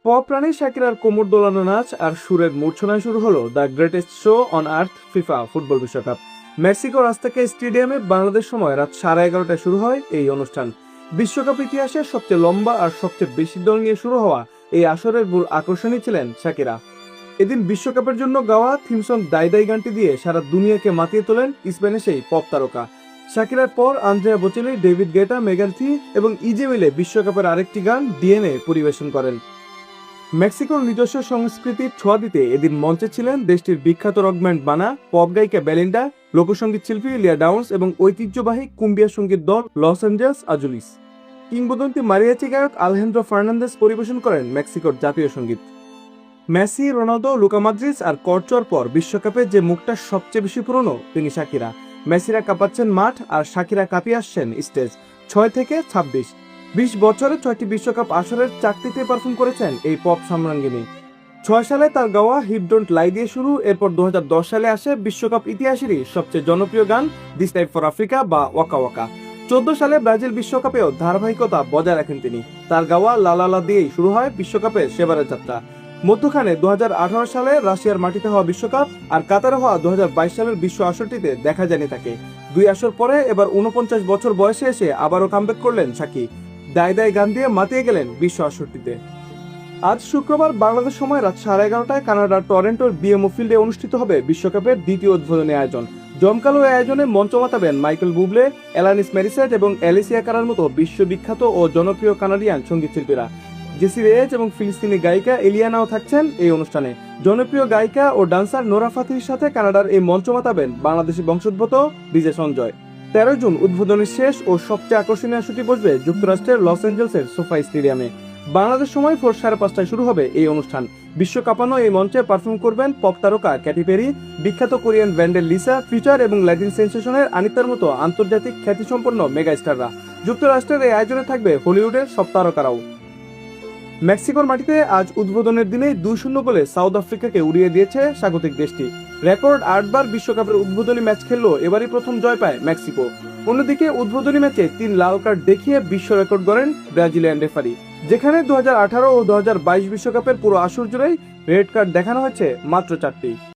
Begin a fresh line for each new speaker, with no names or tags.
Pop রানী শাকিরার কোমর দোলানো নাচ আর সুরের মূর্ছনায় শুরু হলো the greatest show on earth FIFA football বিশ্বকাপ। মেক্সিকোর আস্তাকা স্টেডিয়ামে বাংলাদেশ সময় রাত 11:30টায় শুরু হয় এই অনুষ্ঠান। বিশ্বকাপ ইতিহাসের সবচেয়ে লম্বা আর সবচেয়ে বেশি দল নিয়ে শুরু হওয়া এই আসরের মূল আকর্ষণই ছিলেন শাকিরা। এদিন বিশ্বকাপের জন্য গাওয়া থিম সং দাই দাই গানটি দিয়ে সারা দুনিয়াকে মাতিয়ে তোলেন স্পেনের সেই পপ তারকা। শাকিরার পর আন্দ্রেয়া বোচেলি, ডেভিড গেটা, মেগান থি এবং ইজে মিলে বিশ্বকাপের আরেকটি গান ডিএনএ পরিবেশন করেন। মেক্সিকোর নিজস্ব সংস্কৃতির ছোঁয়া দিতে এদিন মঞ্চে ছিলেন দেশটির বিখ্যাত রক ব্যান্ড বানা, পপ গায়িকা বেলিন্ডা, লোকসঙ্গীত শিল্পী লিয়া ডাউন্স এবং ঐতিহ্যবাহী কুম্বিয়া সঙ্গীত দল লস অ্যাঞ্জেলস আজুলিস। কিংবদন্তি মারিয়াচি গায়ক আলহেন্দ্রো ফার্নান্দেস পরিবেশন করেন মেক্সিকোর জাতীয় সঙ্গীত। মেসি, রোনালদো, লুকা মদ্রিচ আর কর্চোর পর বিশ্বকাপে যে মুখটা সবচেয়ে বেশি পুরনো তিনি শাকিরা। মেসিরা কাঁপাচ্ছেন মাঠ আর শাকিরা কাঁপিয়ে আসছেন স্টেজ। 6 থেকে 26, 20 বছরে 6টি বিশ্বকাপ আসরের 4টিতে পারফর্ম করেছেন এই পপ সম্রাঙ্গিনী। 6 সালে তার গাওয়া হিপ ডোন্ট লাই দিয়ে শুরু, এরপর 2010 সালে আসে বিশ্বকাপ ইতিহাসেরই সবচেয়ে জনপ্রিয় গান দিস টাইম ফর আফ্রিকা বা ওয়াকা ওয়াকা। 14 সালে ব্রাজিল বিশ্বকাপেও ধারাবাহিকতা বজায় রাখেন তিনি। তার গাওয়া লা লা লা দিয়েই শুরু হয় বিশ্বকাপের সেবারের যাত্রা। মধ্যখানে 2018 সালে রাশিয়ার মাটিতে হওয়া বিশ্বকাপ আর কাতারে হওয়া 2022 সালের বিশ্ব আসরটিতে দেখা যায়নি তাকে। 2 আসর পরে এবার 49 বছর বয়সে এসে আবারও কামব্যাক করলেন শাকি। দায় দায় গান দিয়ে মাতিয়ে গেলেন বিশ্ব আসরটিতে। আজ শুক্রবার বাংলাদেশ সময় রাত 11:30টায় কানাডার টরেন্টোর বিএমও ফিল্ডে অনুষ্ঠিত হবে বিশ্বকাপের দ্বিতীয় উদ্বোধনী আয়োজন। জমকালো আয়োজনে মঞ্চ মাতাবেন মাইকেল বুবলে, এলানিস ম্যারিসেট এবং অ্যালিসিয়া কারার মতো বিশ্ববিখ্যাত ও জনপ্রিয় কানাডিয়ান সঙ্গীত শিল্পীরা। জেসি রেজ এবং ফিলিস্তিনি গায়িকা এলিয়ানাও থাকছেন এই অনুষ্ঠানে। জনপ্রিয় গায়িকা ও ডান্সার নোরা ফাতির সাথে কানাডার এই মঞ্চ মাতাবেন বাংলাদেশি বংশোদ্ভূত ডিজে সঞ্জয়। 13 জুন উদ্বোধনী শেষ ও সবচেয়ে আকর্ষণীয় আসরটি বসবে যুক্তরাষ্ট্রের লস অ্যাঞ্জেলসের সোফাই স্টেডিয়ামে। বাংলাদেশ সময় ভোর 5:30টায় শুরু হবে এই অনুষ্ঠান। বিশ্বকাপানো এই মঞ্চে পারফর্ম করবেন পপ তারকা ক্যাটি পেরি, বিখ্যাত কোরিয়ান ব্যান্ডের লিসা, ফিচার এবং ল্যাটিন সেন্সেশনের আনিতার মতো আন্তর্জাতিক খ্যাতিসম্পন্ন মেগা স্টাররা। যুক্তরাষ্ট্রের এই আয়োজনে থাকবে হলিউডের সব তারকারাও। মেক্সিকোর মাটিতে আজ উদ্বোধনের দিনেই 2-0 গোলে সাউথ আফ্রিকাকে উড়িয়ে দিয়েছে স্বাগতিক দেশটি। রেকর্ড 8 বার বিশ্বকাপের উদ্বোধনী ম্যাচ খেললেও এবারই প্রথম জয় পায় মেক্সিকো। অন্যদিকে উদ্বোধনী ম্যাচে 3 লাল কার্ড দেখিয়ে বিশ্ব রেকর্ড গড়েন ব্রাজিলিয়ান রেফারি, যেখানে 2018 ও 2022 বিশ্বকাপের পুরো আসর জুড়েই রেড কার্ড দেখানো হয়েছে মাত্র 4টি।